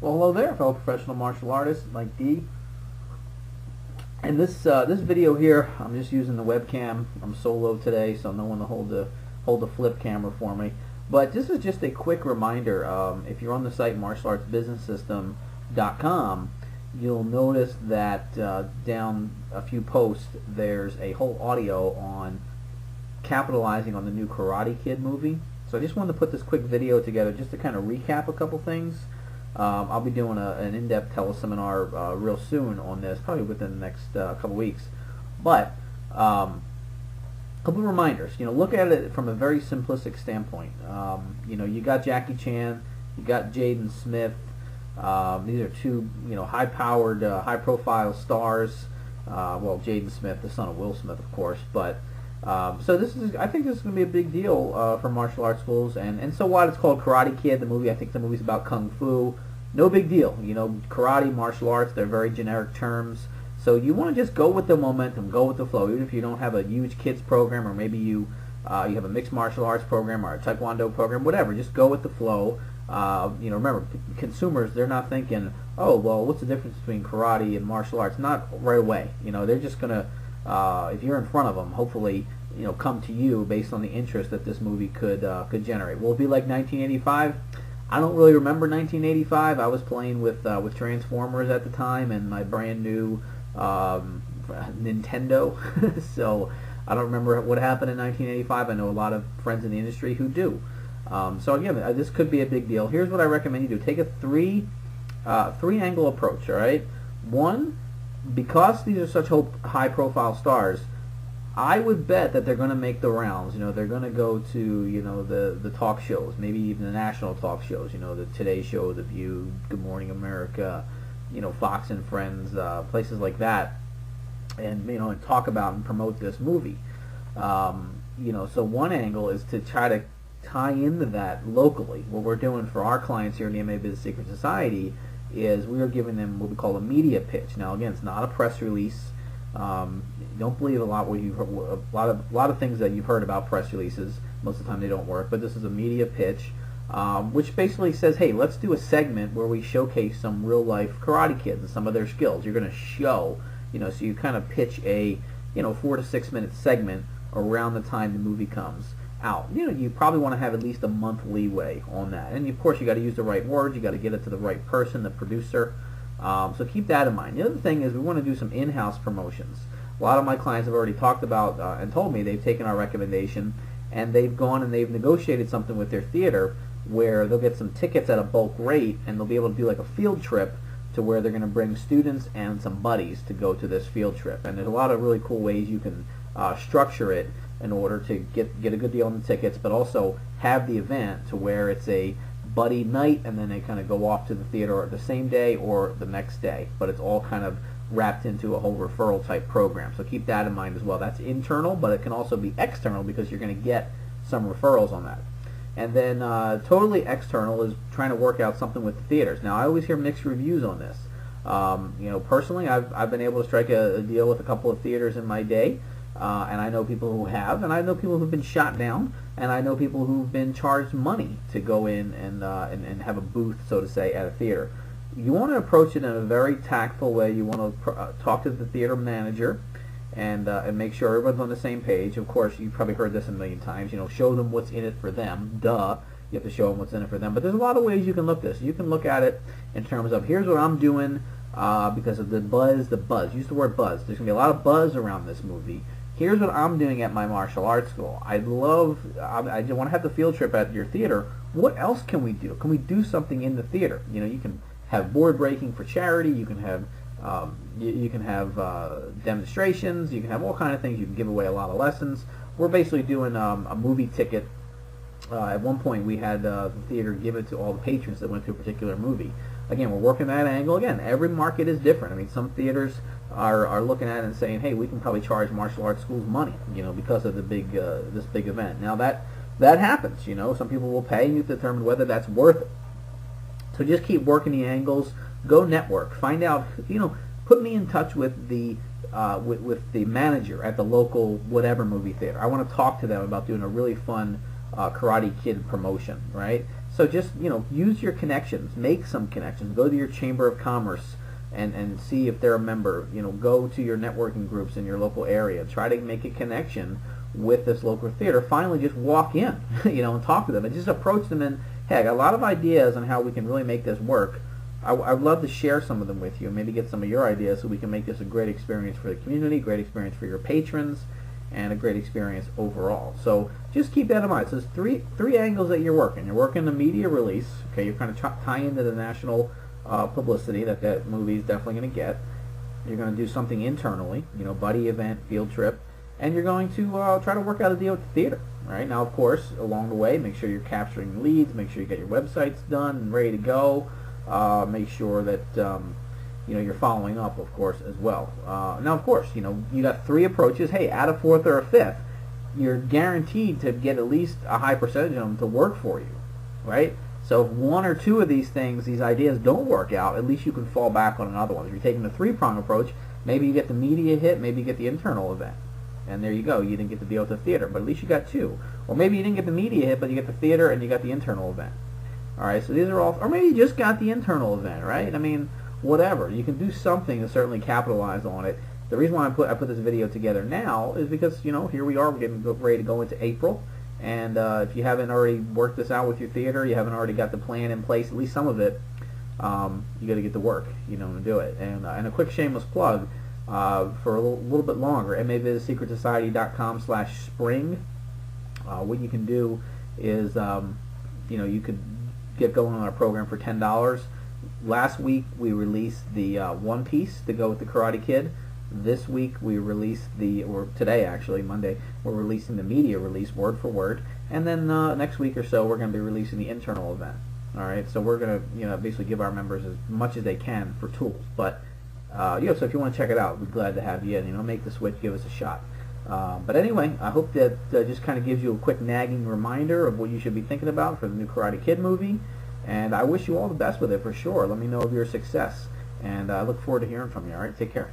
Well, hello there, fellow professional martial artists, Mike D. And this video here, I'm just using the webcam. I'm solo today, so no one to hold the flip camera for me. But this is just a quick reminder. If you're on the site martialartsbusinesssystem.com, you'll notice that down a few posts, there's a whole audio on capitalizing on the new Karate Kid movie. So I just wanted to put this quick video together just to kind of recap a couple things. I'll be doing an in-depth teleseminar real soon on this, probably within the next couple weeks. But a couple of reminders. Look at it from a very simplistic standpoint. You got Jackie Chan, you got Jaden Smith. These are two, high-powered, high-profile stars. Well, Jaden Smith, the son of Will Smith, of course, but. So I think this is going to be a big deal for martial arts schools, and so what? It's called Karate Kid, the movie. I think the movie's about kung fu. No big deal. Karate, martial arts, they're very generic terms. So you want to just go with the momentum, go with the flow. Even if you don't have a huge kids program, or maybe you have a mixed martial arts program or a taekwondo program, whatever. Just go with the flow. Remember, consumers, they're not thinking, oh, well, what's the difference between karate and martial arts? Not right away. They're just going to, if you're in front of them, hopefully, come to you based on the interest that this movie could generate. Will it be like 1985? I don't really remember 1985. I was playing with Transformers at the time and my brand new Nintendo, so I don't remember what happened in 1985. I know a lot of friends in the industry who do. So again, this could be a big deal. Here's what I recommend you do: take a three-angle approach. All right, one, because these are such high-profile stars, I would bet that they're going to make the rounds. They're going to go to the talk shows, maybe even the national talk shows. The Today Show, The View, Good Morning America, Fox and Friends, places like that, and and talk about and promote this movie. So one angle is to try to tie into that locally. What we're doing for our clients here in the MMA Business Secret Society is we are giving them what we call a media pitch. Now, again, it's not a press release. Don't believe a lot what you've heard, a lot of things that you've heard about press releases. Most of the time they don't work, but this is a media pitch, which basically says, hey, let's do a segment where we showcase some real life Karate Kids and some of their skills. You're going to show, so you kind of pitch a 4 to 6 minute segment around the time the movie comes out. You probably want to have at least a month leeway on that, and of course you got to use the right words. You got to get it to the right person, the producer. So keep that in mind. The other thing is we want to do some in-house promotions. A lot of my clients have already talked about and told me they've taken our recommendation and they've gone and they've negotiated something with their theater where they'll get some tickets at a bulk rate and they'll be able to do like a field trip to where they're going to bring students and some buddies to go to this field trip. And there's a lot of really cool ways you can structure it in order to get a good deal on the tickets, but also have the event to where it's a buddy night and then they kind of go off to the theater the same day or the next day, but it's all kind of wrapped into a whole referral type program. So keep that in mind as well. That's internal, but it can also be external because you're going to get some referrals on that. And then totally external is trying to work out something with the theaters. Now I always hear mixed reviews on this. Personally, I've been able to strike a deal with a couple of theaters in my day. And I know people who have, and I know people who've been shot down, and I know people who've been charged money to go in and have a booth, so to say, at a theater. You want to approach it in a very tactful way. You want to talk to the theater manager and make sure everyone's on the same page. Of course, you've probably heard this a million times. Show them what's in it for them. Duh. You have to show them what's in it for them. But there's a lot of ways you can look at this. You can look at it in terms of, here's what I'm doing because of the buzz. Use the word buzz. There's going to be a lot of buzz around this movie. Here's what I'm doing at my martial arts school. I want to have the field trip at your theater. What else can we do? Can we do something in the theater? You can have board breaking for charity. You can have demonstrations. You can have all kind of things. You can give away a lot of lessons. We're basically doing a movie ticket. At one point, we had the theater give it to all the patrons that went to a particular movie. Again, we're working that angle. Again, every market is different. I mean, some theaters are looking at it and saying, hey, we can probably charge martial arts schools money, because of the this big event. Now that happens. Some people will pay, and you determine whether that's worth it. So just keep working the angles. Go network. Find out. Put me in touch with the manager at the local whatever movie theater. I want to talk to them about doing a really fun Karate Kid promotion, right? So just, use your connections, make some connections, go to your Chamber of Commerce and see if they're a member. Go to your networking groups in your local area, try to make a connection with this local theater. Finally, just walk in, and talk to them, and just approach them and, hey, I got a lot of ideas on how we can really make this work. I'd love to share some of them with you, maybe get some of your ideas so we can make this a great experience for the community, great experience for your patrons, and a great experience overall. So just keep that in mind. So there's three angles that you're working. You're working the media release. Okay, you're kind of tying into the national publicity that movie is definitely going to get. You're going to do something internally, buddy event, field trip, and you're going to try to work out a deal with the theater. Right now, of course, along the way, make sure you're capturing leads. Make sure you get your websites done and ready to go. Make sure that you're following up, of course, as well. Now, of course, you got 3 approaches. Hey, add a 4th or a 5th. You're guaranteed to get at least a high percentage of them to work for you, right? So if 1 or 2 of these things, these ideas don't work out, at least you can fall back on another one. If you're taking the 3-prong approach, maybe you get the media hit, maybe you get the internal event. And there you go. You didn't get to deal with the theater, but at least you got 2. Or maybe you didn't get the media hit, but you get the theater and you got the internal event. All right, so these are all, or maybe you just got the internal event, right? I mean, whatever. You can do something to certainly capitalize on it. The reason why I put this video together now is because, here we are, we're getting ready to go into April. And if you haven't already worked this out with your theater, you haven't already got the plan in place, at least some of it, you got to get to work, to do it. And a quick shameless plug, for a little bit longer, mavisitsecretsociety.com/spring. What you can do is, you could get going on a program for $10. Last week we released the One Piece to go with the Karate Kid. This week we released or today actually, Monday, we're releasing the media release word for word, and then next week or so we're going to be releasing the internal event. All right, so we're going to basically give our members as much as they can for tools, but so if you want to check it out, we'd be glad to have you in. Make the switch, give us a shot. But anyway, I hope that just kind of gives you a quick nagging reminder of what you should be thinking about for the new Karate Kid movie. And I wish you all the best with it for sure. Let me know of your success. And I look forward to hearing from you. All right, take care.